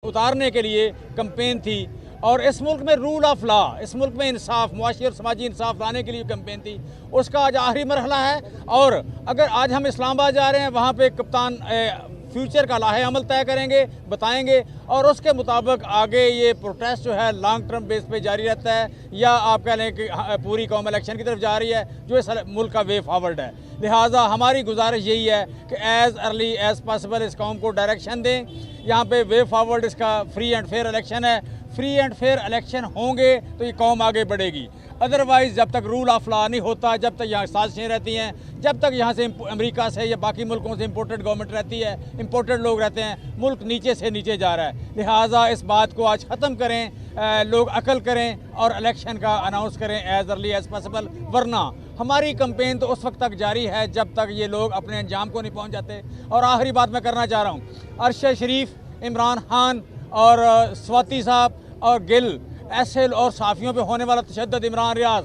उतारने के लिए कैंपेन थी। और इस मुल्क में रूल ऑफ लॉ, इस मुल्क में इंसाफ, मुआशी और समाजी इंसाफ लाने के लिए कैंपेन थी, उसका आज आखिरी मरहला है। और अगर आज हम इस्लामाबाद जा रहे हैं, वहाँ पे कप्तान फ्यूचर का लाहे अमल तय करेंगे, बताएंगे, और उसके मुताबिक आगे ये प्रोटेस्ट जो है लॉन्ग टर्म बेस पे जारी रहता है, या आप कह लें कि पूरी कौम इलेक्शन की तरफ जा रही है, जो इस मुल्क का वे फॉरवर्ड है। लिहाजा हमारी गुजारिश यही है कि एज़ अर्ली एज़ पॉसिबल इस कौम को डायरेक्शन दें। यहाँ पे वे फॉरवर्ड इसका फ्री एंड फेयर इलेक्शन है, फ्री एंड फेयर इलेक्शन होंगे तो ये कौम आगे बढ़ेगी। अदरवाइज़ जब तक रूल ऑफ लॉ नहीं होता, जब तक यहाँ साजिशें रहती हैं, जब तक यहाँ से अमेरिका से या बाकी मुल्कों से इंपोर्टेड गवर्नमेंट रहती है, इंपोर्टेड लोग रहते हैं, मुल्क नीचे से नीचे जा रहा है। लिहाजा इस बात को आज ख़त्म करें, लोग अकल करें और इलेक्शन का अनाउंस करें एज़ अर्ली एज़ पॉसिबल। वरना हमारी कैंपेन तो उस वक्त तक जारी है जब तक ये लोग अपने अंजाम को नहीं पहुँच जाते। और आखिरी बात मैं करना चाह रहा हूँ, अरशद शरीफ, इमरान खान और स्वाति साहब और गिल ऐसे और साफियों पे होने वाला तशद्दुद, इमरान रियाज,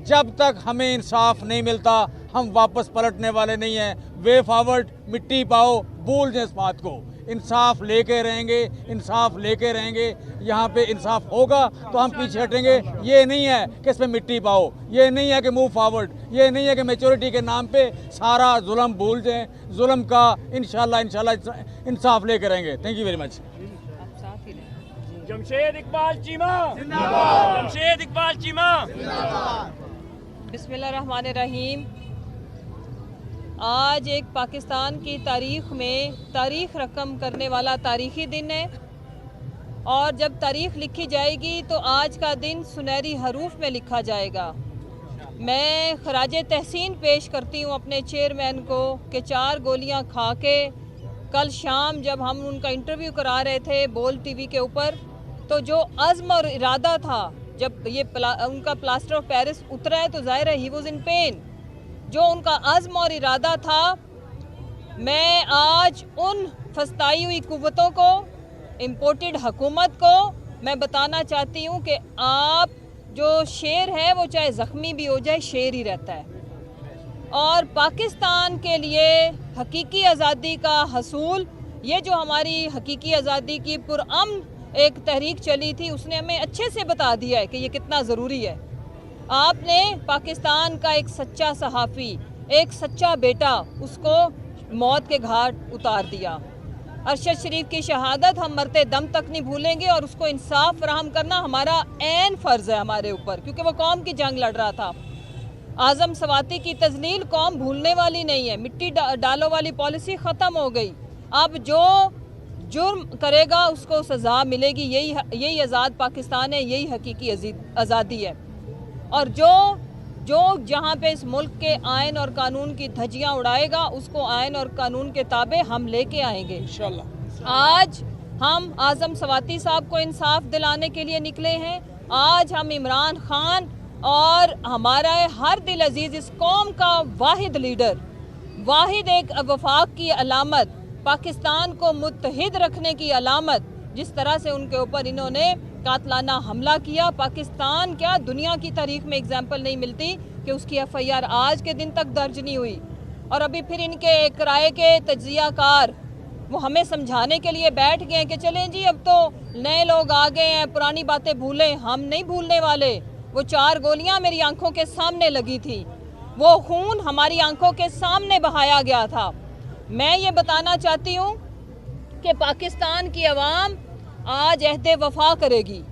जब तक हमें इंसाफ नहीं मिलता हम वापस पलटने वाले नहीं हैं। वे फॉरवर्ड, मिट्टी पाओ, भूल जाए इस बात को। इंसाफ लेके रहेंगे, इंसाफ लेके रहेंगे। यहाँ पे इंसाफ होगा तो हम पीछे हटेंगे। ये नहीं है कि इस पर मिट्टी पाओ, ये नहीं है कि मूव फॉरवर्ड, ये नहीं है कि मेचोरिटी के नाम पे सारा जुल्म भूल जाएं। जुल्म का इंशाल्लाह इंसाफ लेके रहेंगे। Thank you very much. Jamshed Iqbal Cheema जिंदाबाद, जमशेद इकबाल चीमा जिंदाबाद। बिस्मिल्लाहिर्रहमानिर्रहीम। आज एक पाकिस्तान की तारीख़ में तारीख़ रकम करने वाला तारीख़ी दिन है, और जब तारीख़ लिखी जाएगी तो आज का दिन सुनहरी हरूफ में लिखा जाएगा। मैं खराज तहसीन पेश करती हूँ अपने चेयरमैन को कि 4 गोलियाँ खा के कल शाम जब हम उनका इंटरव्यू करा रहे थे बोल टीवी के ऊपर, तो जो अज़्म और इरादा था, जब ये उनका प्लास्टर ऑफ पेरिस उतरा है तो ज़ाहिर है ही वॉज इन पेन। जो उनका अज़्म और इरादा था, मैं आज उन फस्ताई हुई कुव्वतों को, इम्पोर्टेड हुकूमत को मैं बताना चाहती हूँ कि आप जो शेर है वो चाहे ज़ख्मी भी हो जाए शेर ही रहता है। और पाकिस्तान के लिए हकीकी आज़ादी का हसूल, ये जो हमारी हकीकी आज़ादी की पुरअमन एक तहरीक चली थी, उसने हमें अच्छे से बता दिया है कि ये कितना ज़रूरी है। आपने पाकिस्तान का एक सच्चा सहाफ़ी, एक सच्चा बेटा, उसको मौत के घाट उतार दिया। अरशद शरीफ की शहादत हम मरते दम तक नहीं भूलेंगे, और उसको इंसाफ फराहम करना हमारा ऐन फ़र्ज़ है हमारे ऊपर, क्योंकि वो कौम की जंग लड़ रहा था। आज़म सवाती की तज़लील कौम भूलने वाली नहीं है। मिट्टी डालो वाली पॉलिसी ख़त्म हो गई। अब जो जुर्म करेगा उसको सज़ा मिलेगी। यही आज़ाद पाकिस्तान है, यही हकीकी आज़ादी है। और जो जहाँ पे इस मुल्क के आयन और कानून की धज्जियाँ उड़ाएगा, उसको आयन और कानून के ताबे हम लेके आएंगे इंशाल्लाह। आज हम आज़म सवाती साहब को इंसाफ दिलाने के लिए निकले हैं। आज हम इमरान खान और हमारा हर दिल अजीज़ इस कौम का वाहिद लीडर, वाहिद एक वफाक की अलामत, पाकिस्तान को मुत्तहिद रखने की अलामत, जिस तरह से उनके ऊपर इन्होंने कातलाना हमला किया, पाकिस्तान क्या दुनिया की तारीख में एग्जाम्पल नहीं मिलती कि उसकी FIR आज के दिन तक दर्ज नहीं हुई। और अभी फिर इनके किराए के तज्जियाकार वो हमें समझाने के लिए बैठ गए कि चलें जी अब तो नए लोग आ गए हैं, पुरानी बातें भूलें। हम नहीं भूलने वाले। वो 4 गोलियां मेरी आंखों के सामने लगी थी, वो खून हमारी आंखों के सामने बहाया गया था। मैं ये बताना चाहती हूँ कि पाकिस्तान की आवाम आज अहद वफा करेगी।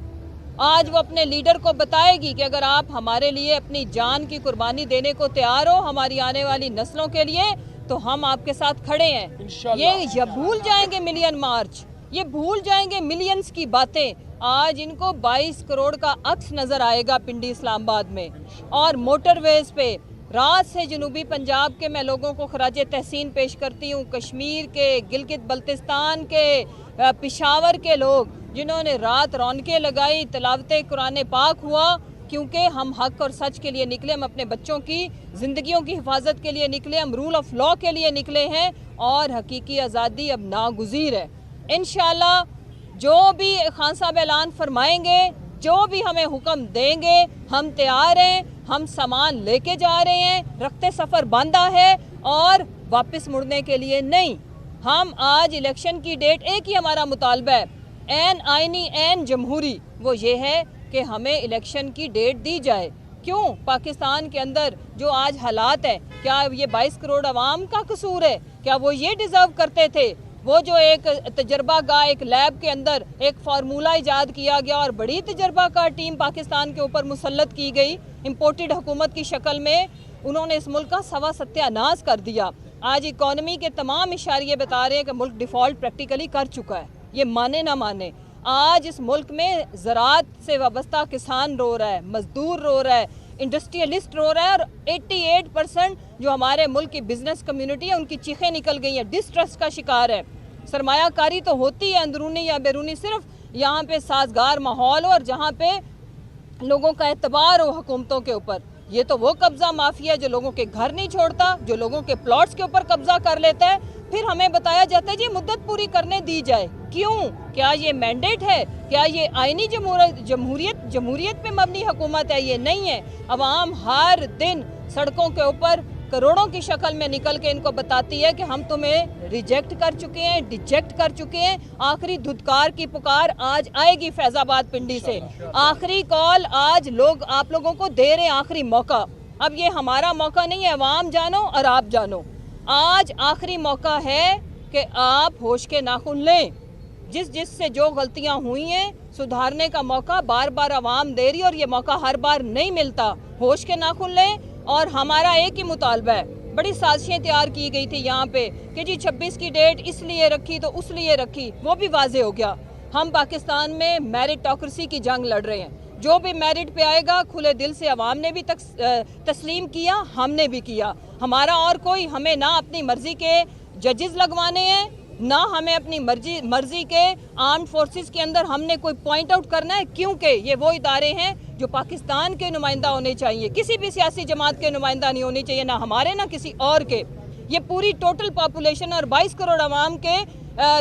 आज वो अपने लीडर को बताएगी कि अगर आप हमारे लिए अपनी जान की कुर्बानी देने को तैयार हो हमारी आने वाली नस्लों के लिए, तो हम आपके साथ खड़े हैं। ये भूल जाएंगे मिलियन मार्च, ये भूल जाएंगे मिलियंस की बातें। आज इनको 22 करोड़ का अक्स नज़र आएगा पिंडी इस्लामाबाद में, और मोटरवेज पे रात से जनूबी पंजाब के मैं लोगों को खराज तहसीन पेश करती हूँ। कश्मीर के, गिलगित बल्तिस्तान के, पेशावर के लोग जिन्होंने रात रौनकें लगाई, तिलावते कुरान पाक हुआ, क्योंकि हम हक और सच के लिए निकले, हम अपने बच्चों की ज़िंदगियों की हिफाजत के लिए निकले, हम रूल ऑफ लॉ के लिए निकले हैं, और हकीकी आज़ादी अब नागुज़ीर है। इंशाल्लाह जो भी खान साहब ऐलान फरमाएंगे, जो भी हमें हुक्म देंगे, हम तैयार हैं। हम सामान लेके जा रहे हैं, रखते सफ़र बांधा है और वापस मुड़ने के लिए नहीं। हम आज इलेक्शन की डेट, एक ही हमारा मुतालबा है एन आइनी एन जमहूरी, वो ये है कि हमें इलेक्शन की डेट दी जाए। क्यों? पाकिस्तान के अंदर जो आज हालात है, क्या ये 22 करोड़ अवाम का कसूर है? क्या वो ये डिज़र्व करते थे? वो जो एक तजर्बागाह, एक लैब के अंदर एक फार्मूला इजाद किया गया और बड़ी तजर्बाकार टीम पाकिस्तान के ऊपर मुसल्लत की गई इम्पोर्टेड हुकूमत की शक्ल में, उन्होंने इस मुल्क का सवा सत्यानाश कर दिया। आज इकॉनमी के तमाम इशारे बता रहे हैं कि मुल्क डिफ़ॉल्ट प्रैक्टिकली कर चुका है, ये माने ना माने। आज इस मुल्क में ज़राअत से वाबस्ता किसान रो रहा है, मजदूर रो रहा है, इंडस्ट्रियलिस्ट रो रहा है, और 88% जो हमारे मुल्क की बिजनेस कम्युनिटी है उनकी चीखें निकल गई हैं, डिस्ट्रस का शिकार है। सरमायाकारी तो होती है अंदरूनी या बैरूनी, सिर्फ यहाँ पे साजगार माहौल हो और जहाँ पे लोगों का एतबार हो हुकूमतों के ऊपर। ये तो वो कब्जा माफिया जो लोगों के घर नहीं छोड़ता, जो लोगों के प्लॉट्स के ऊपर कब्जा कर लेता है, फिर हमें बताया जाता है जी मुद्दत पूरी करने दी जाए। क्यों? क्या ये मैंडेट है? क्या ये आईनी जमहूरियत पे मबनी हुकूमत है? ये नहीं है। अवाम हर दिन सड़कों के ऊपर करोड़ों की शक्ल में निकल के इनको बताती है कि हम तुम्हें रिजेक्ट कर चुके हैं, डिजेक्ट कर चुके हैं। आखिरी धुतकार की पुकार आज आएगी फैजाबाद पिंडी से। आखिरी कॉल आज लोग आप लोगों को दे रहे हैं, आखिरी मौका। अब ये हमारा मौका नहीं है, अवाम जानो और आप जानो। आज आखिरी मौका है कि आप होश के नाखून लें। जिससे जो गलतियां हुई हैं सुधारने का मौका बार बार अवाम दे रही, और ये मौका हर बार नहीं मिलता। होश के नाखून लें। और हमारा एक ही मुतालबा है, बड़ी साजिशें तैयार की गई थी यहाँ पे कि जी 26 की डेट इसलिए रखी तो उस लिए रखी, वो भी वाजे हो गया। हम पाकिस्तान में मेरिटोक्रेसी की जंग लड़ रहे हैं। जो भी मेरिट पे आएगा खुले दिल से अवाम ने भी तस्लीम किया, हमने भी किया। हमारा और कोई, हमें ना अपनी मर्जी के जजेस लगवाने हैं, ना हमें अपनी मर्जी के आर्म्ड फोर्सेस के अंदर हमने कोई पॉइंट आउट करना है, क्योंकि ये वो इदारे हैं जो पाकिस्तान के नुमाइंदा होने चाहिए, किसी भी सियासी जमात के नुमाइंदा नहीं होने चाहिए, ना हमारे ना किसी और के। ये पूरी टोटल पॉपुलेशन और 22 करोड़ अवाम के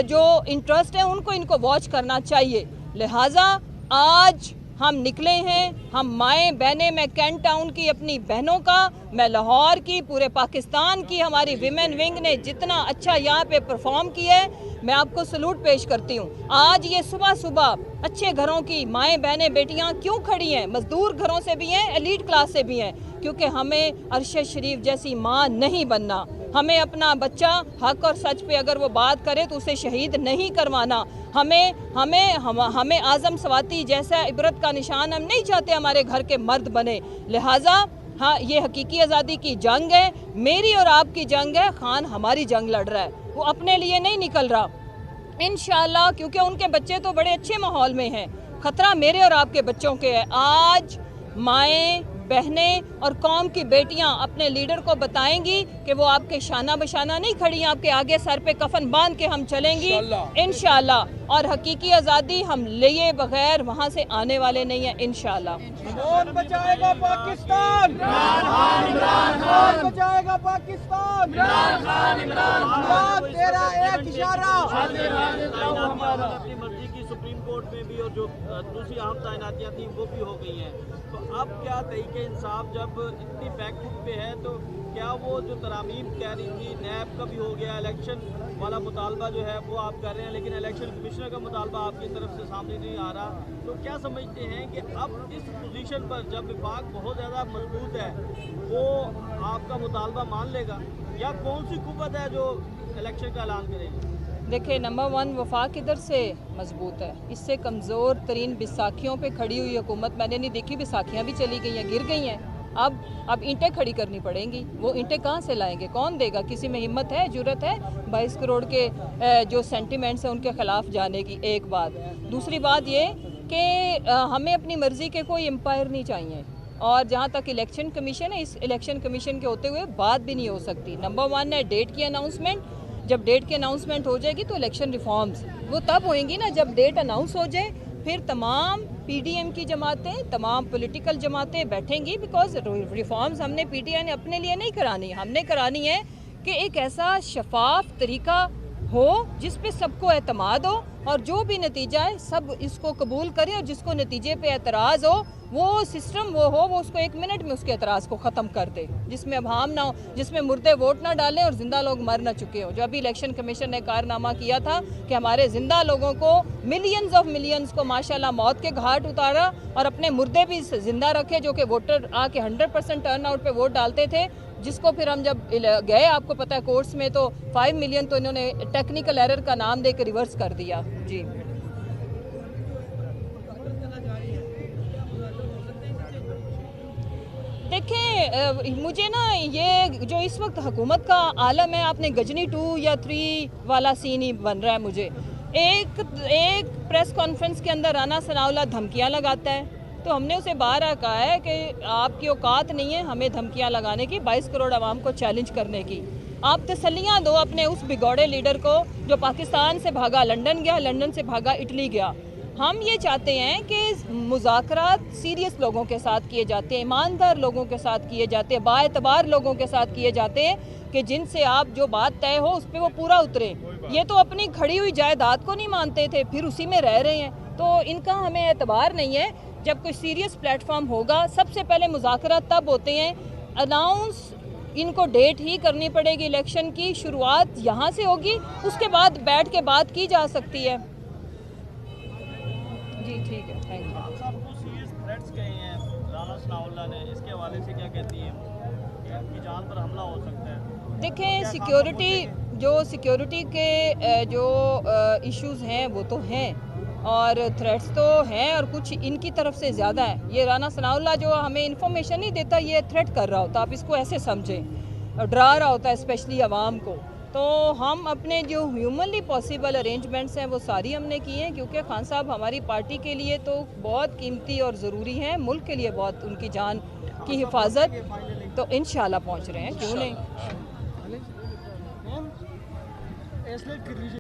जो इंटरेस्ट है उनको इनको वॉच करना चाहिए। लिहाजा आज हम निकले हैं, हम माएँ बहनें, मैं कैंट टाउन की अपनी बहनों का, मैं लाहौर की, पूरे पाकिस्तान की हमारी विमेन विंग ने जितना अच्छा यहाँ पे परफॉर्म किया है, मैं आपको सलूट पेश करती हूँ। आज ये सुबह सुबह अच्छे घरों की माएँ बहनें बेटियाँ क्यों खड़ी हैं? मजदूर घरों से भी हैं, एलीट क्लास से भी हैं, क्योंकि हमें अरशद शरीफ जैसी माँ नहीं बनना। हमें अपना बच्चा हक और सच पे अगर वो बात करे तो उसे शहीद नहीं करवाना। हमें आज़म सवाती जैसा इबरत का निशान हम नहीं चाहते हमारे घर के मर्द बने। लिहाजा हाँ, ये हकीकी आज़ादी की जंग है, मेरी और आपकी जंग है। खान हमारी जंग लड़ रहा है, वो अपने लिए नहीं निकल रहा इंशाअल्लाह, क्योंकि उनके बच्चे तो बड़े अच्छे माहौल में हैं। खतरा मेरे और आपके बच्चों के है। आज माएँ बहनें और कौम की बेटियां अपने लीडर को बताएंगी कि वो आपके शाना बशाना नहीं खड़ी हैं, आपके आगे सर पे कफन बांध के हम चलेंगी इंशाअल्लाह। और हकीकी आज़ादी हम लिए बगैर वहाँ से आने वाले नहीं है इंशाअल्लाह। कौन बचाएगा पाकिस्तान? इमरान खान, इमरान खान। कौन बचाएगा पाकिस्तान? इमरान खान, इमरान खान। तेरा एक इशारा। अपनी मर्जी की सुप्रीम कोर्ट में भी और जो दूसरी अहम तैनातियाँ थी वो भी हो गई हैं, तो अब क्या तरीके इंसाफ जब इतनी बैकफुट पे है, तो क्या वो जो तरामीम कह रही थी नैब का भी हो गया, इलेक्शन वाला मुतालबा जो है वो आप कर रहे हैं, लेकिन इलेक्शन कमिश्नर का मुतालबा आपकी तरफ से सामने नहीं आ रहा, तो क्या समझते हैं कि अब इस पोजीशन पर जब विभाग बहुत ज़्यादा मजबूत है वो आपका मुतालबा मान लेगा, या कौन सी कुव्वत है जो इलेक्शन का ऐलान करेगी? देखिए, नंबर 1 वफाक इधर से मजबूत है, इससे कमज़ोर तरीन बैसाखियों पे खड़ी हुई हुकूमत मैंने नहीं देखी। बैसाखियाँ भी चली गई हैं, गिर गई हैं, अब ईंटें खड़ी करनी पड़ेंगी। वो ईंटें कहाँ से लाएंगे? कौन देगा? किसी में हिम्मत है, जुर्रत है 22 करोड़ के जो सेंटिमेंट्स हैं उनके ख़िलाफ़ जाने की? एक बात। दूसरी बात ये कि हमें अपनी मर्ज़ी के कोई एम्पायर नहीं चाहिए, और जहाँ तक इलेक्शन कमीशन है, इस इलेक्शन कमीशन के होते हुए बात भी नहीं हो सकती। नंबर 1 है डेट की अनाउंसमेंट। जब डेट की अनाउंसमेंट हो जाएगी तो इलेक्शन रिफॉर्म्स वो तब होंगी ना जब डेट अनाउंस हो जाए, फिर तमाम पीडीएम की जमातें, तमाम पॉलिटिकल जमातें बैठेंगी, बिकॉज रिफॉर्म्स हमने पीटीआई ने अपने लिए नहीं करानी, हमने करानी है कि एक ऐसा शफाफ तरीका हो जिस पे सबको एतमाद हो और जो भी नतीजा है सब इसको कबूल करें, और जिसको नतीजे पे एतराज़ हो वो सिस्टम वो उसको 1 मिनट में उसके एतराज़ को ख़त्म कर दे, जिसमें अभाम ना हो, जिसमें मुर्दे वोट ना डालें और ज़िंदा लोग मर ना चुके हो। जो अभी इलेक्शन कमीशन ने कारनामा किया था कि हमारे ज़िंदा लोगों को मिलियंस को माशाल्लाह मौत के घाट उतारा और अपने मुर्दे भी ज़िंदा रखे, जो कि वोटर आके 100% टर्न आउट पे वोट डालते थे, जिसको फिर हम जब गए आपको पता है कोर्ट्स में तो 5 मिलियन तो इन्होंने टेक्निकल एरर का नाम देकर रिवर्स कर दिया। जी देखें, मुझे ना ये जो इस वक्त हुकूमत का आलम है, आपने गजनी 2 या 3 वाला सीन ही बन रहा है। मुझे एक प्रेस कॉन्फ्रेंस के अंदर राना सनाउल्लाह धमकियां लगाता है, तो हमने उसे बार कहा है कि आपकी औकात नहीं है हमें धमकियां लगाने की, 22 करोड़ आवाम को चैलेंज करने की। आप तसल्लियां दो अपने उस बिगौड़े लीडर को जो पाकिस्तान से भागा लंदन गया, लंदन से भागा इटली गया। हम ये चाहते हैं कि मुज़ाकरात सीरियस लोगों के साथ किए जाते हैं, ईमानदार लोगों के साथ किए जाते हैं, बाएतबार लोगों के साथ किए जाते हैं कि जिनसे आप जो बात तय हो उस पर वो पूरा उतरे। ये तो अपनी खड़ी हुई जायदाद को नहीं मानते थे, फिर उसी में रह रहे हैं, तो इनका हमें एतबार नहीं है। जब कोई सीरियस प्लेटफॉर्म होगा, सबसे पहले मुज़ाकरात तब होते हैं, अनाउंस इनको डेट ही करनी पड़ेगी, इलेक्शन की शुरुआत यहाँ से होगी, उसके बाद बैठ के बात की जा सकती है। जी ठीक है, थैंक यू। आपको सीरियस थ्रेट्स कहे हैं राना सनाउल्लाह ने, इसके हवाले से क्या कहती हैं कि उनकी जान पर हमला हो सकता है? देखें, सिक्योरिटी के जो इश्यूज़ हैं वो तो हैं और थ्रेट्स तो हैं और कुछ इनकी तरफ से ज़्यादा है। ये राना सनाउल्लाह जो हमें इन्फॉर्मेशन नहीं देता, ये थ्रेट कर रहा होता, आप इसको ऐसे समझें, डरा रहा होता है स्पेशली आवाम को। तो हम अपने जो ह्यूमनली पॉसिबल अरेंजमेंट्स हैं वो सारी हमने की हैं, क्योंकि खान साहब हमारी पार्टी के लिए तो बहुत कीमती और ज़रूरी हैं, मुल्क के लिए बहुत उनकी जान की हिफाजत, तो इंशाल्लाह पहुंच रहे हैं, क्यों नहीं।